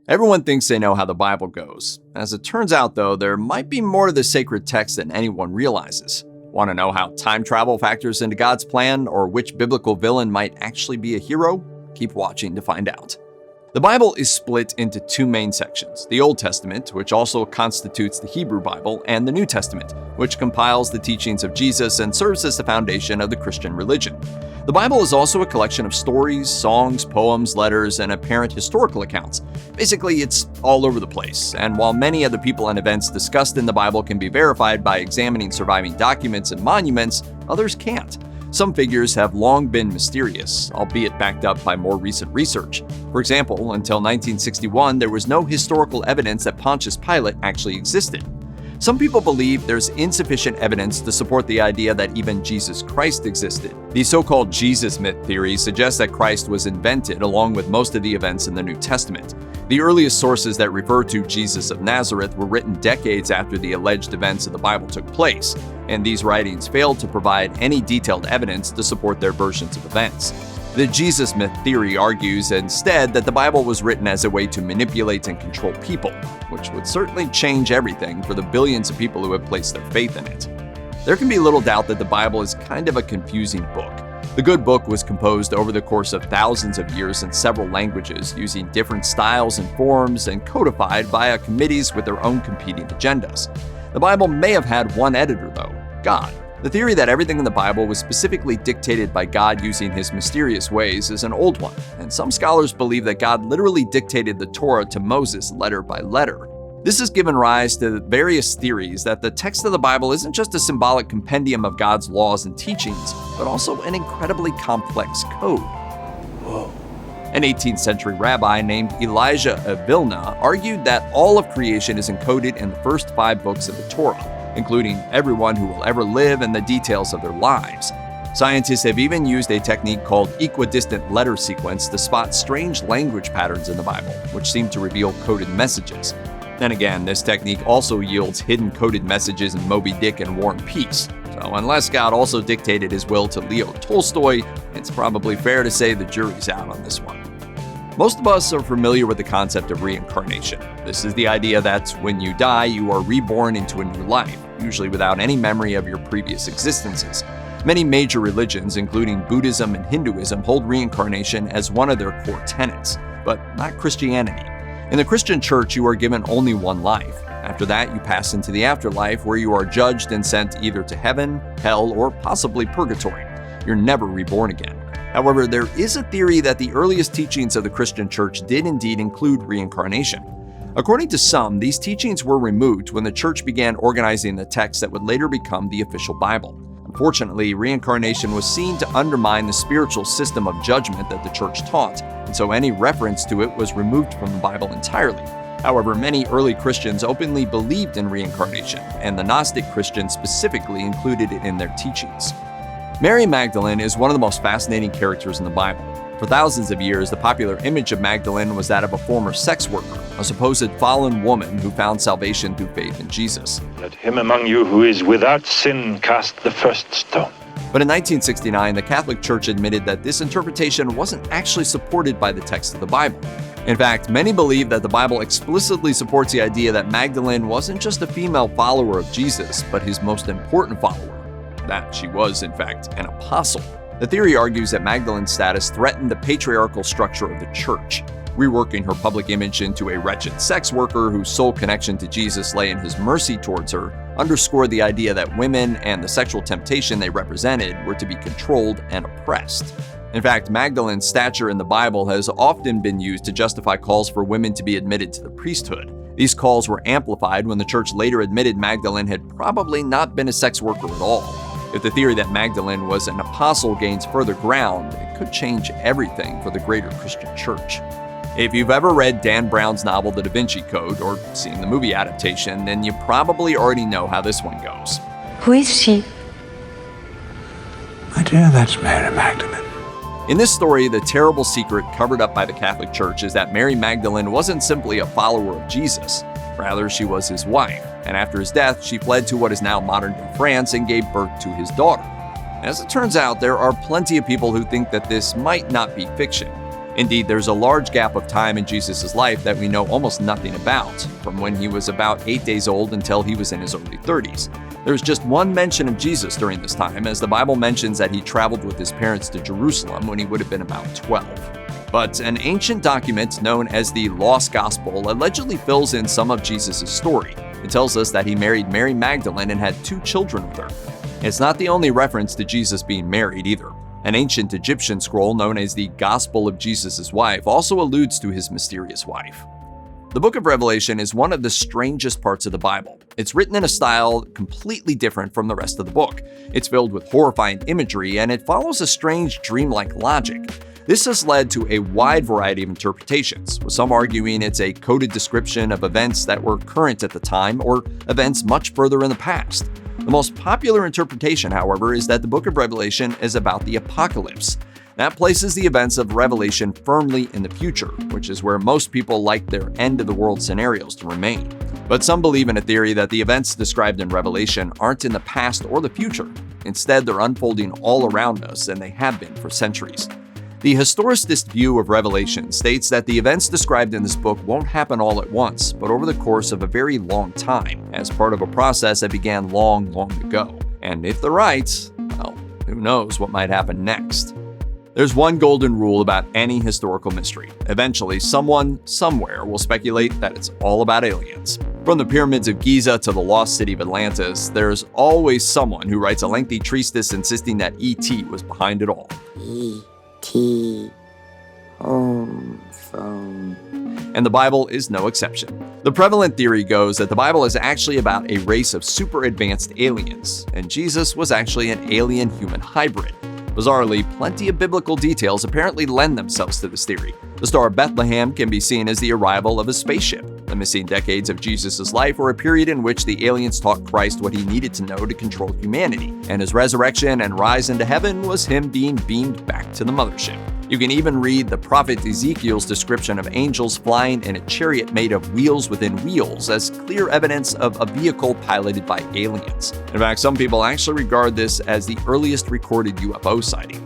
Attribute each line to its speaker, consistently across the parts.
Speaker 1: Everyone thinks they know how the Bible goes. As it turns out, though, there might be more to the sacred text than anyone realizes. Want to know how time travel factors into God's plan, or which biblical villain might actually be a hero? Keep watching to find out. The Bible is split into two main sections: the Old Testament, which also constitutes the Hebrew Bible, and the New Testament, which compiles the teachings of Jesus and serves as the foundation of the Christian religion. The Bible is also a collection of stories, songs, poems, letters, and apparent historical accounts. Basically, it's all over the place, and while many of the people and events discussed in the Bible can be verified by examining surviving documents and monuments, others can't. Some figures have long been mysterious, albeit backed up by more recent research. For example, until 1961, there was no historical evidence that Pontius Pilate actually existed. Some people believe there's insufficient evidence to support the idea that even Jesus Christ existed. The so-called Jesus myth theory suggests that Christ was invented along with most of the events in the New Testament. The earliest sources that refer to Jesus of Nazareth were written decades after the alleged events of the Bible took place, and these writings failed to provide any detailed evidence to support their versions of events. The Jesus myth theory argues instead that the Bible was written as a way to manipulate and control people, which would certainly change everything for the billions of people who have placed their faith in it. There can be little doubt that the Bible is kind of a confusing book. The good book was composed over the course of thousands of years in several languages, using different styles and forms, and codified via committees with their own competing agendas. The Bible may have had one editor, though: God. The theory that everything in the Bible was specifically dictated by God using his mysterious ways is an old one, and some scholars believe that God literally dictated the Torah to Moses letter by letter. This has given rise to various theories that the text of the Bible isn't just a symbolic compendium of God's laws and teachings, but also an incredibly complex code. Whoa. An 18th century rabbi named Elijah of Vilna argued that all of creation is encoded in the first 5 books of the Torah, including everyone who will ever live and the details of their lives. Scientists have even used a technique called equidistant letter sequence to spot strange language patterns in the Bible, which seem to reveal coded messages. Then again, this technique also yields hidden coded messages in Moby Dick and War and Peace. So unless God also dictated his will to Leo Tolstoy, it's probably fair to say the jury's out on this one. Most of us are familiar with the concept of reincarnation. This is the idea that when you die, you are reborn into a new life, usually without any memory of your previous existences. Many major religions, including Buddhism and Hinduism, hold reincarnation as one of their core tenets, but not Christianity. In the Christian church, you are given only one life. After that, you pass into the afterlife, where you are judged and sent either to heaven, hell, or possibly purgatory. You're never reborn again. However, there is a theory that the earliest teachings of the Christian church did indeed include reincarnation. According to some, these teachings were removed when the church began organizing the text that would later become the official Bible. Unfortunately, reincarnation was seen to undermine the spiritual system of judgment that the church taught, and so any reference to it was removed from the Bible entirely. However, many early Christians openly believed in reincarnation, and the Gnostic Christians specifically included it in their teachings. Mary Magdalene is one of the most fascinating characters in the Bible. For thousands of years, the popular image of Magdalene was that of a former sex worker, a supposed fallen woman who found salvation through faith in Jesus.
Speaker 2: Let him among you who is without sin cast the first stone.
Speaker 1: But in 1969, the Catholic Church admitted that this interpretation wasn't actually supported by the text of the Bible. In fact, many believe that the Bible explicitly supports the idea that Magdalene wasn't just a female follower of Jesus, but his most important follower. That she was, in fact, an apostle. The theory argues that Magdalene's status threatened the patriarchal structure of the church. Reworking her public image into a wretched sex worker whose sole connection to Jesus lay in his mercy towards her underscored the idea that women and the sexual temptation they represented were to be controlled and oppressed. In fact, Magdalene's stature in the Bible has often been used to justify calls for women to be admitted to the priesthood. These calls were amplified when the church later admitted Magdalene had probably not been a sex worker at all. If the theory that Magdalene was an apostle gains further ground, it could change everything for the greater Christian church. If you've ever read Dan Brown's novel The Da Vinci Code or seen the movie adaptation, then you probably already know how this one goes.
Speaker 3: Who is she?
Speaker 4: My dear, that's Mary Magdalene.
Speaker 1: In this story, the terrible secret covered up by the Catholic Church is that Mary Magdalene wasn't simply a follower of Jesus. Rather, she was his wife, and after his death, she fled to what is now modern-day France and gave birth to his daughter. As it turns out, there are plenty of people who think that this might not be fiction. Indeed, there's a large gap of time in Jesus' life that we know almost nothing about, from when he was about 8 days old until he was in his early 30s. There's just one mention of Jesus during this time, as the Bible mentions that he traveled with his parents to Jerusalem when he would have been about 12. But an ancient document known as the Lost Gospel allegedly fills in some of Jesus' story. It tells us that he married Mary Magdalene and had 2 children with her. It's not the only reference to Jesus being married either. An ancient Egyptian scroll known as the Gospel of Jesus' Wife also alludes to his mysterious wife. The book of Revelation is one of the strangest parts of the Bible. It's written in a style completely different from the rest of the book. It's filled with horrifying imagery, and it follows a strange dreamlike logic. This has led to a wide variety of interpretations, with some arguing it's a coded description of events that were current at the time or events much further in the past. The most popular interpretation, however, is that the book of Revelation is about the apocalypse. That places the events of Revelation firmly in the future, which is where most people like their end-of-the-world scenarios to remain. But some believe in a theory that the events described in Revelation aren't in the past or the future. Instead, they're unfolding all around us, and they have been for centuries. The historicist view of Revelation states that the events described in this book won't happen all at once, but over the course of a very long time, as part of a process that began long, long ago. And if they're right, well, who knows what might happen next. There's one golden rule about any historical mystery. Eventually, someone, somewhere will speculate that it's all about aliens. From the pyramids of Giza to the lost city of Atlantis, there's always someone who writes a lengthy treatise insisting that E.T. was behind it all.
Speaker 3: E.T. home phone.
Speaker 1: And the Bible is no exception. The prevalent theory goes that the Bible is actually about a race of super advanced aliens, and Jesus was actually an alien-human hybrid. Bizarrely, plenty of biblical details apparently lend themselves to this theory. The Star of Bethlehem can be seen as the arrival of a spaceship. The missing decades of Jesus' life were a period in which the aliens taught Christ what he needed to know to control humanity, and his resurrection and rise into heaven was him being beamed back to the mothership. You can even read the prophet Ezekiel's description of angels flying in a chariot made of wheels within wheels as clear evidence of a vehicle piloted by aliens. In fact, some people actually regard this as the earliest recorded UFO sighting.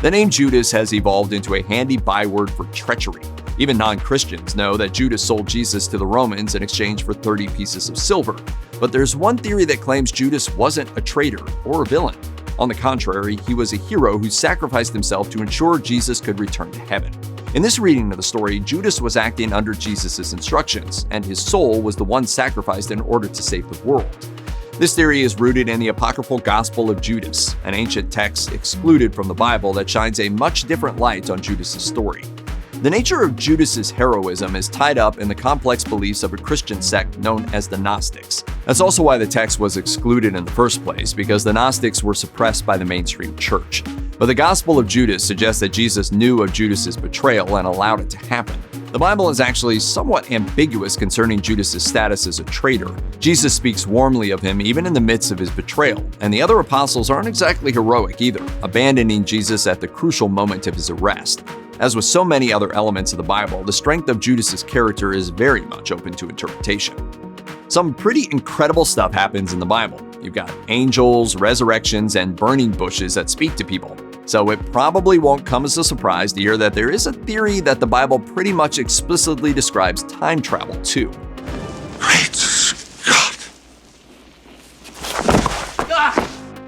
Speaker 1: The name Judas has evolved into a handy byword for treachery. Even non-Christians know that Judas sold Jesus to the Romans in exchange for 30 pieces of silver. But there's one theory that claims Judas wasn't a traitor or a villain. On the contrary, he was a hero who sacrificed himself to ensure Jesus could return to heaven. In this reading of the story, Judas was acting under Jesus' instructions, and his soul was the one sacrificed in order to save the world. This theory is rooted in the apocryphal Gospel of Judas, an ancient text excluded from the Bible that shines a much different light on Judas' story. The nature of Judas' heroism is tied up in the complex beliefs of a Christian sect known as the Gnostics. That's also why the text was excluded in the first place, because the Gnostics were suppressed by the mainstream church. But the Gospel of Judas suggests that Jesus knew of Judas' betrayal and allowed it to happen. The Bible is actually somewhat ambiguous concerning Judas' status as a traitor. Jesus speaks warmly of him even in the midst of his betrayal, and the other apostles aren't exactly heroic either, abandoning Jesus at the crucial moment of his arrest. As with so many other elements of the Bible, the strength of Judas' character is very much open to interpretation. Some pretty incredible stuff happens in the Bible. You've got angels, resurrections, and burning bushes that speak to people. So it probably won't come as a surprise to hear that there is a theory that the Bible pretty much explicitly describes time travel too.
Speaker 4: Great Scott!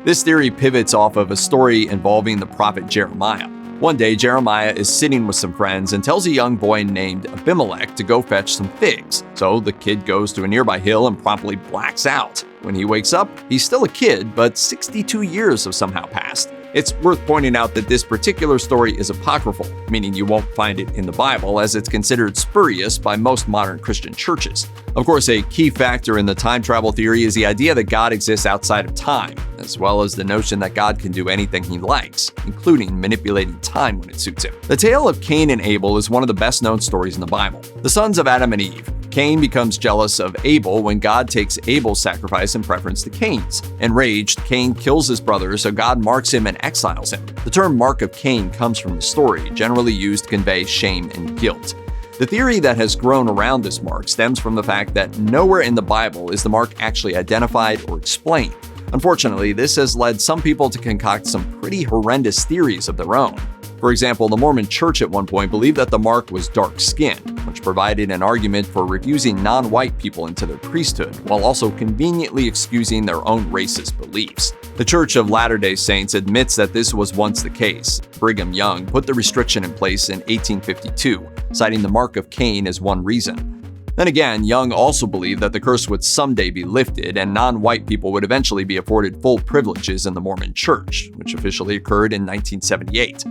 Speaker 1: This theory pivots off of a story involving the prophet Jeremiah. One day, Jeremiah is sitting with some friends and tells a young boy named Abimelech to go fetch some figs. So the kid goes to a nearby hill and promptly blacks out. When he wakes up, he's still a kid, but 62 years have somehow passed. It's worth pointing out that this particular story is apocryphal, meaning you won't find it in the Bible, as it's considered spurious by most modern Christian churches. Of course, a key factor in the time travel theory is the idea that God exists outside of time, as well as the notion that God can do anything he likes, including manipulating time when it suits him. The tale of Cain and Abel is one of the best-known stories in the Bible. The sons of Adam and Eve. Cain becomes jealous of Abel when God takes Abel's sacrifice in preference to Cain's. Enraged, Cain kills his brother, so God marks him and exiles him. The term mark of Cain comes from the story, generally used to convey shame and guilt. The theory that has grown around this mark stems from the fact that nowhere in the Bible is the mark actually identified or explained. Unfortunately, this has led some people to concoct some pretty horrendous theories of their own. For example, the Mormon Church at one point believed that the mark was dark-skinned, which provided an argument for refusing non-white people into their priesthood, while also conveniently excusing their own racist beliefs. The Church of Latter-day Saints admits that this was once the case. Brigham Young put the restriction in place in 1852, citing the mark of Cain as one reason. Then again, Young also believed that the curse would someday be lifted and non-white people would eventually be afforded full privileges in the Mormon Church, which officially occurred in 1978.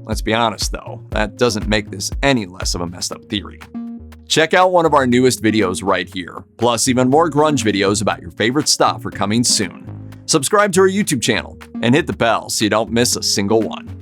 Speaker 1: Let's be honest though, that doesn't make this any less of a messed up theory. Check out one of our newest videos right here. Plus, even more grunge videos about your favorite stuff are coming soon. Subscribe to our YouTube channel and hit the bell so you don't miss a single one.